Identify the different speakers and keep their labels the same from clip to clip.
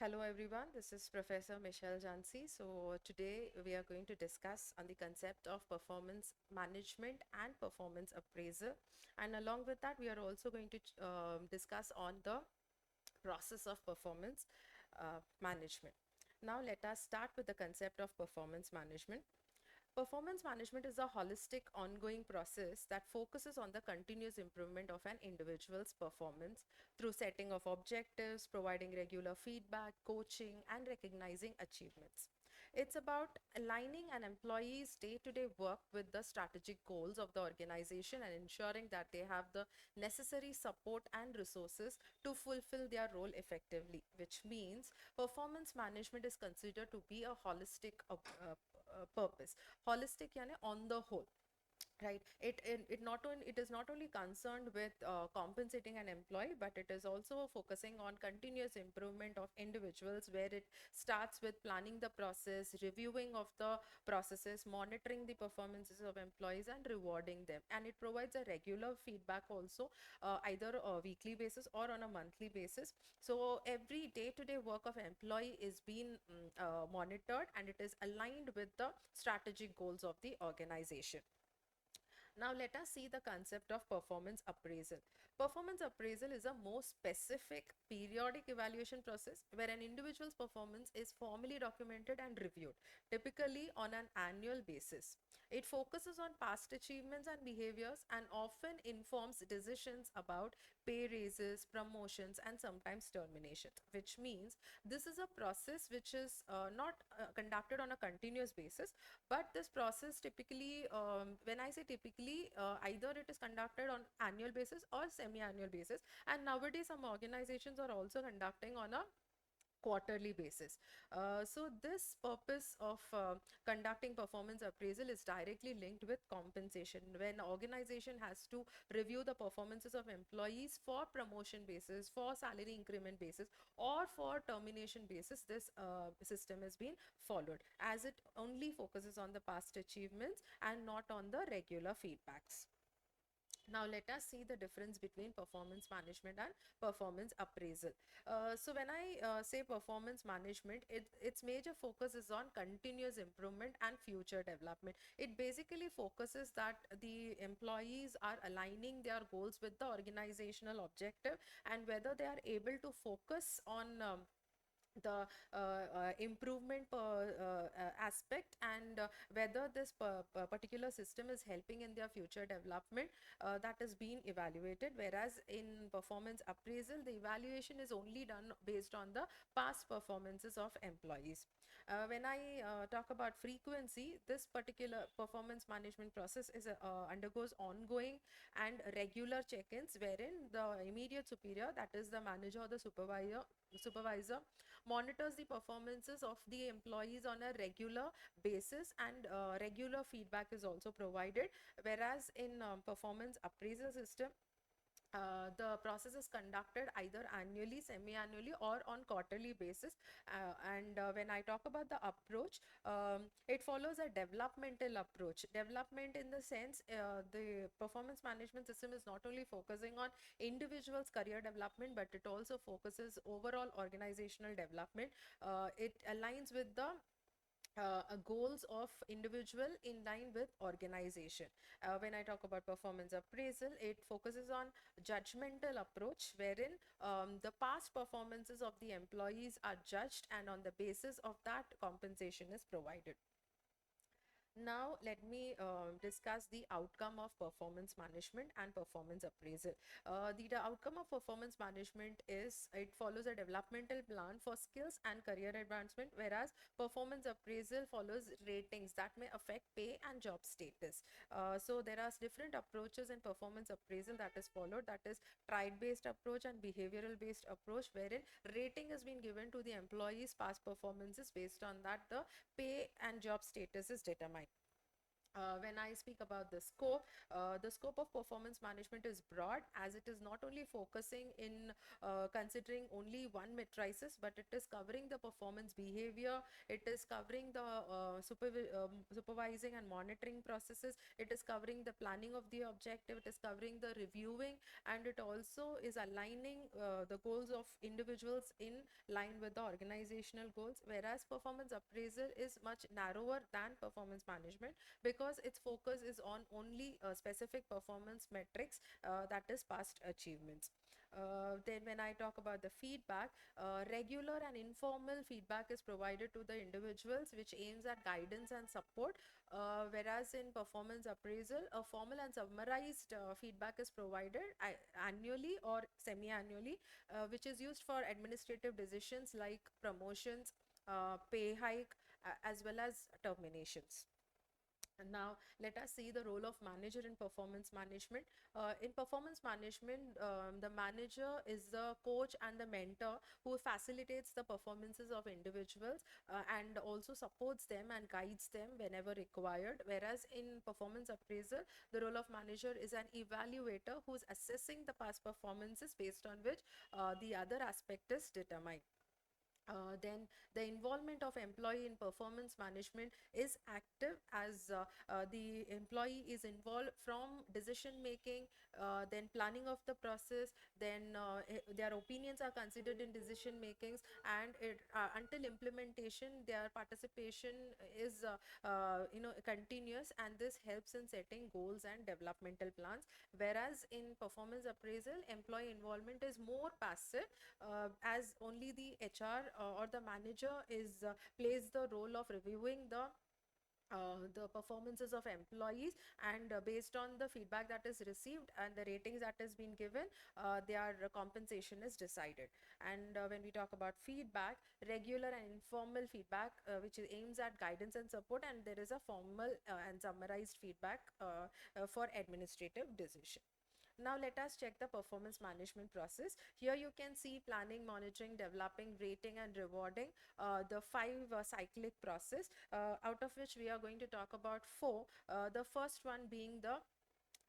Speaker 1: Hello everyone, this is Professor Michel Jancy. So today we are going to discuss on the concept of performance management and performance appraisal. And along with that, we are also going to discuss on the process of performance management. Now let us start with the concept of performance management. Performance management is a holistic, ongoing process that focuses on the continuous improvement of an individual's performance through setting of objectives, providing regular feedback, coaching, and recognizing achievements. It's about aligning an employee's day-to-day work with the strategic goals of the organization and ensuring that they have the necessary support and resources to fulfill their role effectively, which means performance management is considered to be a holistic purpose. Holistic यानी on the whole, right? It is not only concerned with compensating an employee, but it is also focusing on continuous improvement of individuals, where it starts with planning the process, reviewing of the processes, monitoring the performances of employees, and rewarding them. And it provides a regular feedback also, either a weekly basis or on a monthly basis. So every day-to-day work of employee is being monitored, and it is aligned with the strategic goals of the organization. Now let us see the concept of performance appraisal. Performance appraisal is a more specific periodic evaluation process where an individual's performance is formally documented and reviewed, typically on an annual basis. It focuses on past achievements and behaviors and often informs decisions about pay raises, promotions, and sometimes terminations, which means this is a process which is not conducted on a continuous basis, but this process typically, when I say typically, either it is conducted on annual basis or semi-annual basis, and nowadays some organizations are also conducting on a quarterly basis. So this purpose of conducting performance appraisal is directly linked with compensation. When organization has to review the performances of employees for promotion basis, for salary increment basis, or for termination basis, this system is being followed, as it only focuses on the past achievements and not on the regular feedbacks. Now let us see the difference between performance management and performance appraisal. So when I say performance management, its major focus is on continuous improvement and future development. It basically focuses that the employees are aligning their goals with the organizational objective, and whether they are able to focus on the improvement aspect, and whether this particular system is helping in their future development, that is being evaluated. Whereas in performance appraisal, the evaluation is only done based on the past performances of employees. When I talk about frequency, this particular performance management process is undergoes ongoing and regular check-ins, wherein the immediate superior, that is the manager or the supervisor, monitors the performances of the employees on a regular basis, and regular feedback is also provided. Whereas in performance appraisal system, the process is conducted either annually, semi-annually, or on quarterly basis. And when I talk about the approach, it follows a developmental approach. Development in the sense, the performance management system is not only focusing on individuals' career development, but it also focuses overall organizational development. It aligns with the goals of individual in line with organization. When I talk about performance appraisal, it focuses on judgmental approach, wherein the past performances of the employees are judged, and on the basis of that, compensation is provided. Now, let me discuss the outcome of performance management and performance appraisal. The outcome of performance management is it follows a developmental plan for skills and career advancement, whereas performance appraisal follows ratings that may affect pay and job status. So there are different approaches in performance appraisal that is followed. That is tried-based approach and behavioral-based approach, wherein rating has been given to the employees' past performances. Based on that, the pay and job status is determined. When I speak about the scope of performance management is broad, as it is not only focusing in considering only one matrices, but it is covering the performance behavior, it is covering the supervising and monitoring processes, it is covering the planning of the objective, it is covering the reviewing, and it also is aligning the goals of individuals in line with the organizational goals, whereas performance appraisal is much narrower than performance management, because its focus is on only specific performance metrics, that is past achievements. Then when I talk about the feedback, regular and informal feedback is provided to the individuals, which aims at guidance and support, whereas in performance appraisal, a formal and summarized feedback is provided annually or semi-annually, which is used for administrative decisions like promotions, pay hike, as well as terminations. And now let us see the role of manager in performance management. In performance management, the manager is the coach and the mentor who facilitates the performances of individuals, and also supports them and guides them whenever required. Whereas in performance appraisal, the role of manager is an evaluator who is assessing the past performances, based on which the other aspect is determined. Then the involvement of employee in performance management is active, as the employee is involved from decision making, then planning of the process, then their opinions are considered in decision makings, and until implementation their participation is continuous, and this helps in setting goals and developmental plans. Whereas in performance appraisal, employee involvement is more passive, as only the HR or the manager plays the role of reviewing the performances of employees, and based on the feedback that is received and the ratings that has been given, their compensation is decided. And when we talk about feedback, regular and informal feedback, which aims at guidance and support, and there is a formal and summarized feedback for administrative decision. Now let us check the performance management process. Here you can see planning, monitoring, developing, rating, and rewarding, the five cyclic process, out of which we are going to talk about four. The first one being the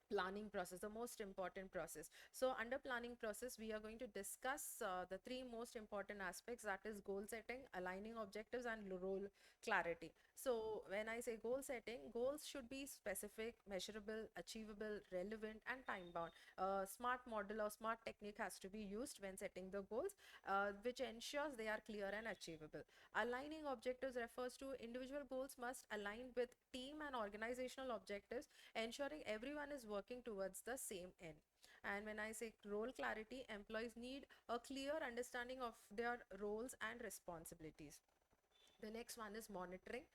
Speaker 1: planning process, the most important process. So under planning process, we are going to discuss the three most important aspects, that is goal setting, aligning objectives, and role clarity. So when I say goal setting, goals should be specific, measurable, achievable, relevant, and time bound. Smart model or smart technique has to be used when setting the goals, which ensures they are clear and achievable. Aligning objectives refers to individual goals must align with team and organizational objectives, ensuring everyone is working towards the same end. And when I say role clarity, employees need a clear understanding of their roles and responsibilities. The next one is monitoring.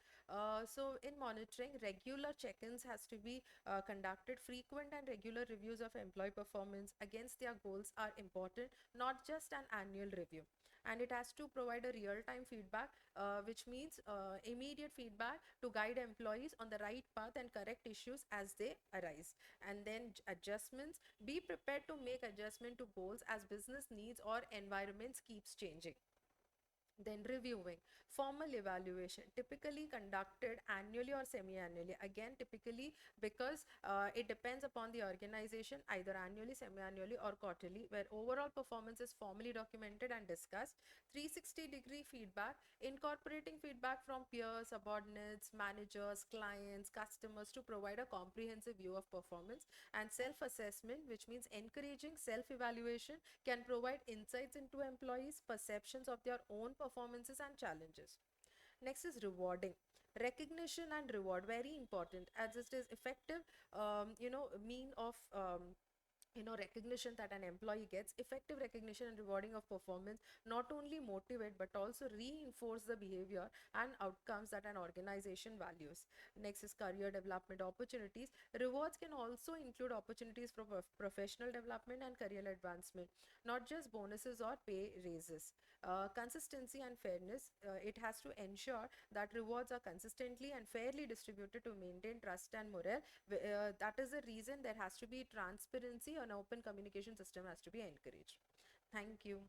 Speaker 1: So in monitoring, regular check-ins has to be conducted. Frequent and regular reviews of employee performance against their goals are important, not just an annual review. And it has to provide a real-time feedback, which means immediate feedback to guide employees on the right path and correct issues as they arise. And then adjustments, be prepared to make adjustment to goals as business needs or environments keeps changing. Then reviewing, formal evaluation, typically conducted annually or semi-annually. Again, typically, because it depends upon the organization, either annually, semi-annually, or quarterly, where overall performance is formally documented and discussed. 360-degree feedback, incorporating feedback from peers, subordinates, managers, clients, customers, to provide a comprehensive view of performance. And self-assessment, which means encouraging self-evaluation, can provide insights into employees' perceptions of their own performances and challenges. Next is rewarding. Recognition and reward, very important, as it is effective mean of recognition that an employee gets. Effective recognition and rewarding of performance not only motivate but also reinforce the behavior and outcomes that an organization values. Next is career development opportunities. Rewards can also include opportunities for professional development and career advancement, not just bonuses or pay raises. Consistency and fairness, it has to ensure that rewards are consistently and fairly distributed to maintain trust and morale. That is the reason there has to be transparency, and open communication system has to be encouraged. Thank you.